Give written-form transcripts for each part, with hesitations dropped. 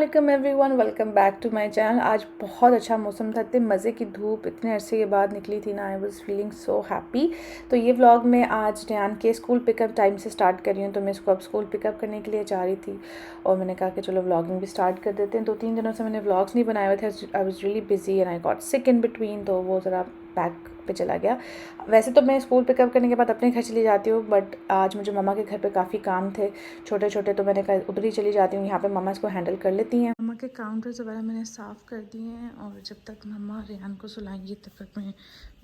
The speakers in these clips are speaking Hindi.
Welcome everyone, welcome back to my channel. आज बहुत अच्छा मौसम था, इतने मज़े की धूप इतने अरसे के बाद निकली थी ना। I was feeling so happy. तो ये व्लॉग मैं आज रेयान के स्कूल पिकअप टाइम से स्टार्ट कर रही हूँ। तो मैं इसको अब स्कूल पिकअप करने के लिए जा रही थी और मैंने कहा कि चलो व्लॉगिंग भी स्टार्ट कर देते हैं। 2-3 दिनों से मैंने व्लॉग्स नहीं बनाए हुए थे। I was really busy and I got sick in between, तो वो ज़रा बैक पे चला गया। वैसे तो मैं स्कूल पिकअप करने के बाद अपने घर चली जाती हूँ, बट आज मुझे मम्मा के घर पे काफ़ी काम थे छोटे छोटे, तो मैंने कहा उधर ही चली जाती हूँ। यहाँ पे मम्मा इसको हैंडल कर लेती हैं। मम्मा के काउंटर्स वगैरह मैंने साफ़ कर दिए हैं और जब तक मम्मा रेहान को सुलाएंगी तब तक मैं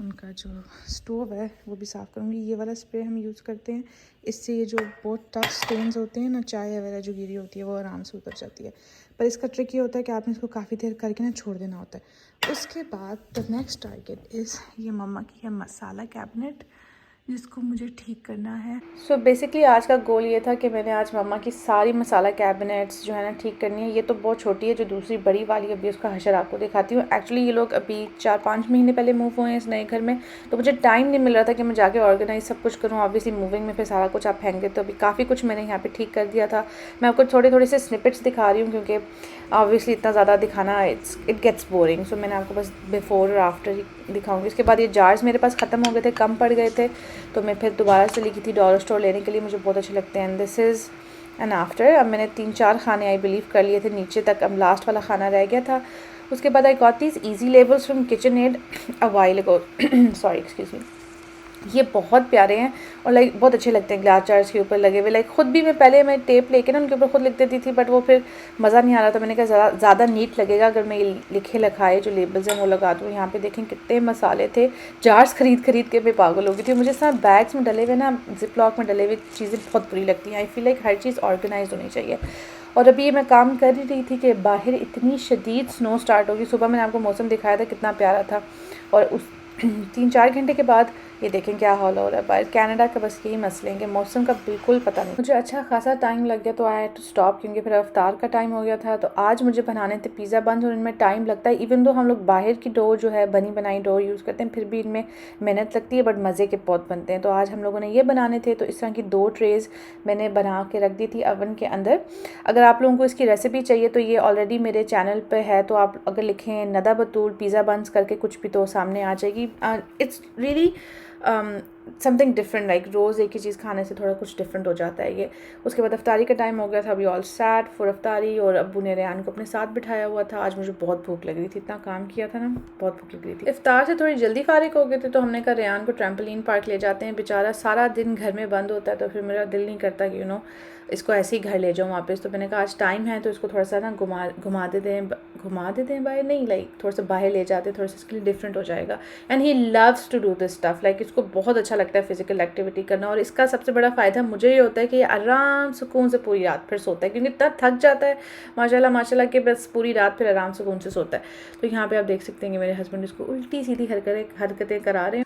उनका जो स्टोव है वो भी साफ़ करूँगी। ये वाला स्प्रे हम यूज़ करते हैं, इससे ये जो बहुत टफ स्टेन्स होते हैं ना, चाय वगैरह जो गिरी होती है वो आराम से उतर जाती है। पर इसका ट्रिक ये होता है कि आपने इसको काफ़ी देर करके ना छोड़ देना होता है। उसके बाद द नेक्स्ट टारगेट इज़ ये मम्मा की है मसाला कैबिनेट, जिसको मुझे ठीक करना है। सो बेसिकली आज का गोल ये था कि मैंने आज मम्मा की सारी मसाला कैबिनेट्स जो है ना ठीक करनी है। ये तो बहुत छोटी है, जो दूसरी बड़ी वाली अभी उसका हशर आपको दिखाती हूँ। एक्चुअली ये लोग अभी 4-5 महीने पहले मूव हुए हैं इस नए घर में, तो मुझे टाइम नहीं मिल रहा था कि मैं जाके ऑर्गेनाइज सब कुछ करूँ। ऑब्वियसली मूविंग में फिर सारा कुछ आप फेंक देते हो। अभी काफ़ी कुछ मैंने यहाँ पे ठीक कर दिया था। मैं आपको थोड़े थोड़े से स्निपेट्स दिखा रही हूँ क्योंकि ऑब्वियसली इतना ज़्यादा दिखाना इट गेट्स बोरिंग। सो मैंने आपको बस बिफोर और आफ्टर ही दिखाऊंगी। उसके बाद ये जार्स मेरे पास ख़त्म हो गए थे, कम पड़ गए थे, तो मैं फिर दोबारा से लिखी थी डॉलर स्टोर लेने के लिए। मुझे बहुत अच्छे लगते हैं। And this is an after. अब मैंने 3-4 खाने आई बिलीव कर लिए थे नीचे तक, अब लास्ट वाला खाना रह गया था। उसके बाद I got these easy labels from KitchenAid a while ago. Sorry, excuse me. ये बहुत प्यारे हैं और लाइक बहुत अच्छे लगते हैं ग्लास जार्स के ऊपर लगे हुए। लाइक खुद भी मैं पहले टेप लेके ना उनके ऊपर खुद लिख देती थी, बट वो फिर मज़ा नहीं आ रहा था। मैंने कहा ज़्यादा नीट लगेगा अगर मैं ये लिखे लिखाए जो लेबल्स हैं वो लगा दूँ। यहाँ पे देखें कितने मसाले थे। जार्स खरीद खरीद के मैं पागल हो गई थी। मुझे इस तरह बैग्स में डले हुए ना, जिप लॉक में डले हुए चीज़ें बहुत बुरी लगती हैं। आई फील लाइक हर चीज़ ऑर्गेनाइज होनी चाहिए। और अभी ये मैं काम कर ही रही थी कि बाहर इतनी शदीद स्नो स्टार्ट होगी। सुबह मैंने आपको मौसम दिखाया था कितना प्यारा था, और उस 3-4 घंटे के बाद ये देखें क्या हाल हो रहा है बाहर। कनाडा का बस यही मसले हैं कि मौसम का बिल्कुल पता नहीं। मुझे अच्छा खासा टाइम लग गया, तो आई हैड टू स्टॉप क्योंकि फिर अफ्तार का टाइम हो गया था। तो आज मुझे बनाने थे पिज़्ज़ा बंस और इनमें टाइम लगता है। इवन दो हम लोग बाहर की डो जो है बनी बनाई डो यूज़ करते हैं, फिर भी इनमें मेहनत लगती है, बट मज़े के बहुत बनते हैं। तो आज हम लोगों ने ये बनाने थे, तो इस तरह की 2 ट्रेज़ मैंने बना के रख दी थी अवन के अंदर। अगर आप लोगों को इसकी रेसिपी चाहिए तो ये ऑलरेडी मेरे चैनल पर है, तो आप अगर लिखें नदा बतूल पिज़्ज़ा बंस करके कुछ भी तो सामने आ जाएगी। It's really something different, like रोज़ एक ही चीज़ खाने से थोड़ा कुछ डिफरेंट हो जाता है ये। उसके बाद अफ्तारी का टाइम हो गया था, अभी ऑल सैट फॉर अफ्तारी, और अब्बू ने रेहान को अपने साथ बिठाया हुआ था। आज मुझे बहुत भूख लग रही थी, इतना काम किया था ना, बहुत भूख लग रही थी। इफ्तार से थोड़ी जल्दी फारिग हो गए थे, तो हमने कहा रेहान को ट्रैम्पोलिन पार्क ले जाते हैं। बेचारा सारा दिन घर में बंद होता है, तो फिर मेरा दिल नहीं करता कि इसको ऐसे ही घर ले जाऊँ वापस। तो मैंने कहा आज टाइम है तो इसको थोड़ा सा ना घुमा देते हैं बाहर, नहीं लाइक थोड़ा सा बाहर ले जाते, थोड़ा सा इसके लिए डिफरेंट हो जाएगा। And he loves to do this stuff, like इसको बहुत अच्छा लगता है फिजिकल एक्टिविटी करना। और इसका सबसे बड़ा फ़ायदा मुझे ये होता है कि ये आराम सुकून से पूरी रात फिर सोता है, क्योंकि इतना थक जाता है माशाल्लाह माशाल्लाह कि बस पूरी रात फिर आराम सुकून से सोता है। तो यहाँ पे आप देख सकते हैं कि मेरे हस्बैंड इसको उल्टी सीधी हरकतें करा रहे हैं।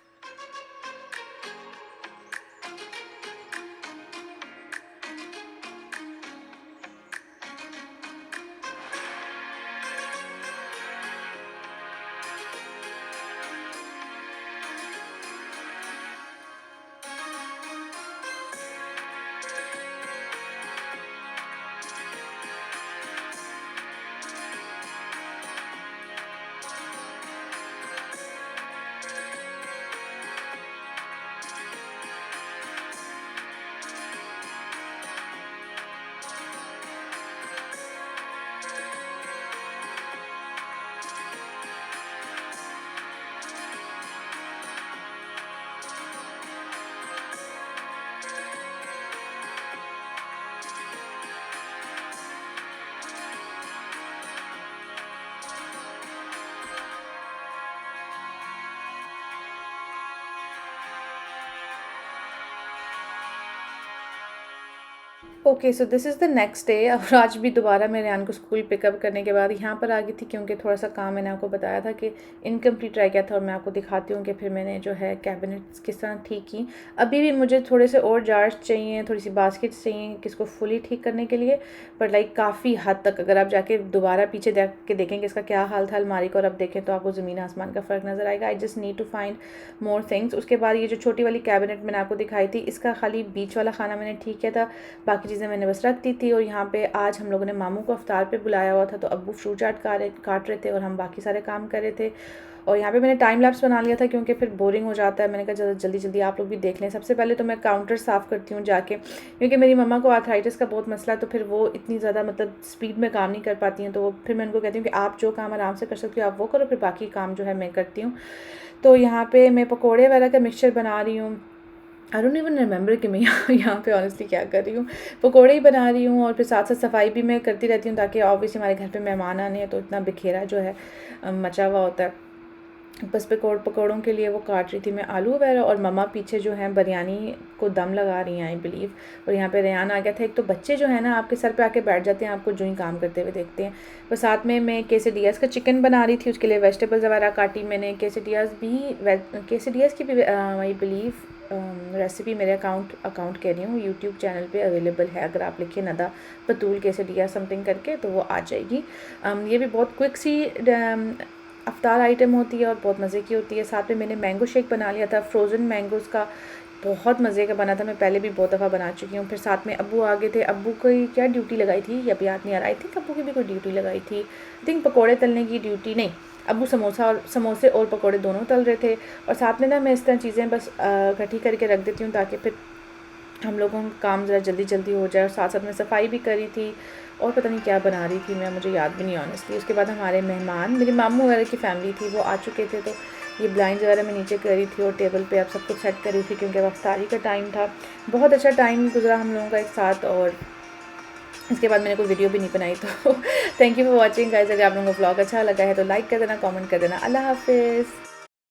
Okay, so this is the next day. और आज भी दोबारा मैं रेहान को स्कूल पिकअप करने के बाद यहाँ पर आ गई थी, क्योंकि थोड़ा सा काम मैंने आपको बताया था कि इनकम्प्लीट रह गया था। और मैं आपको दिखाती हूँ कि फिर मैंने जो है कैबिनेट्स किस तरह ठीक की। अभी भी मुझे थोड़े से और जार्स चाहिए, थोड़ी सी बास्केट्स चाहिए किसको फुली ठीक करने के लिए। पर लाइक काफ़ी हद तक अगर आप जाके दोबारा पीछे देख के देखेंगे इसका क्या हाल था अलमारी को, और अब देखें तो आपको ज़मीन आसमान का फ़र्क नज़र आएगा। I just need to find more things. उसके बाद ये जो छोटी वाली कैबिनेट मैंने आपको दिखाई थी, इसका खाली बीच वाला खाना मैंने ठीक किया था, बाकी चीज़ें मैंने बस रख दी थी। और यहाँ पे आज हम लोगों ने मामू को अफ्तार पे बुलाया हुआ था, तो अब्बू फ्रूट चाट काट रहे थे और हम बाकी सारे काम कर रहे थे। और यहाँ पे मैंने टाइम लैप्स बना लिया था क्योंकि फिर बोरिंग हो जाता है। मैंने कहा जल्दी जल्दी आप लोग भी देख लें। सबसे पहले तो मैं काउंटर साफ़ करती हूँ जाके, क्योंकि मेरी मम्मा को आर्थराइटिस का बहुत मसला है, तो फिर वो इतनी ज़्यादा मतलब स्पीड में काम नहीं कर पाती हैं। तो फिर मैं उनको कहती हूँ कि आप जो काम आराम से कर सकती हो आप वो करो, फिर बाकी काम जो है मैं करती हूँ। तो यहाँ पे मैं पकोड़े वगैरह का मिक्सचर बना रही हूँ। आई डोंट इवन रिमेंबर कि मैं यहाँ पे ऑनेस्टली क्या कर रही हूँ। पकोड़े ही बना रही हूँ और फिर साथ साथ सफाई भी मैं करती रहती हूँ, ताकि ऑब्वियसली हमारे घर पे मेहमान आने हैं तो इतना बिखेरा जो है मचा हुआ होता है। बस पकौड़ों के लिए वो काट रही थी मैं आलू वगैरह, और मम्मा पीछे जो है बिरयानी को दम लगा रही हैं आई बिलीव। और यहाँ पे रेहान आ गया था। एक तो बच्चे जो है ना आपके सर पे आके बैठ जाते हैं, आपको जो ही काम करते हुए देखते हैं। तो साथ में मैं केसेडियाज़ का चिकन बना रही थी, उसके लिए वेजिटेबल्स वगैरह काटी मैंने। केसेडियाज़ की भी आई बिलीव रेसिपी मेरे अकाउंट कह रही हूँ यूट्यूब चैनल पे अवेलेबल है। अगर आप लिखिए नदा बतूल केसेडिया समथिंग करके तो वो आ जाएगी। ये भी बहुत क्विक सी अफ्तार आइटम होती है और बहुत मज़े की होती है। साथ में मैंने मैंगो शेक बना लिया था, फ्रोज़न मैंगोज़ का, बहुत मज़े का बना था। मैं पहले भी बहुत दफ़ा बना चुकी हूँ। फिर साथ में अब्बू आ गए थे। अब्बू की क्या ड्यूटी लगाई थी या याद नहीं आ रहा। आई थिंक अब्बू की भी कोई ड्यूटी लगाई थी। आई थिंक पकौड़े तलने की ड्यूटी नहीं, अब्बू समोसे और पकौड़े दोनों तल रहे थे। और साथ में ना मैं इस तरह चीज़ें बस इकट्ठी करके रख देती हूँ ताकि फिर हम लोगों का काम ज़रा जल्दी जल्दी हो जाए। और साथ साथ में सफाई भी करी थी और पता नहीं क्या बना रही थी मैं, मुझे याद भी नहीं ऑनेस्टली। उसके बाद हमारे मेहमान मेरे मामू वगैरह की फ़ैमिली थी, वो आ चुके थे। तो ये ब्लाइंड वगैरह मैं नीचे करी थी और टेबल पे अब सब कुछ सेट करी थी क्योंकि अब अफ्तारी का टाइम था। बहुत अच्छा टाइम गुजरा हम लोगों का एक साथ। और इसके बाद मैंने कोई वीडियो भी नहीं बनाई। तो thank you for watching guys. अगर आप लोगों को व्लॉग अच्छा लगा है तो लाइक कर देना, कमेंट कर देना। अल्लाह हाफिज़।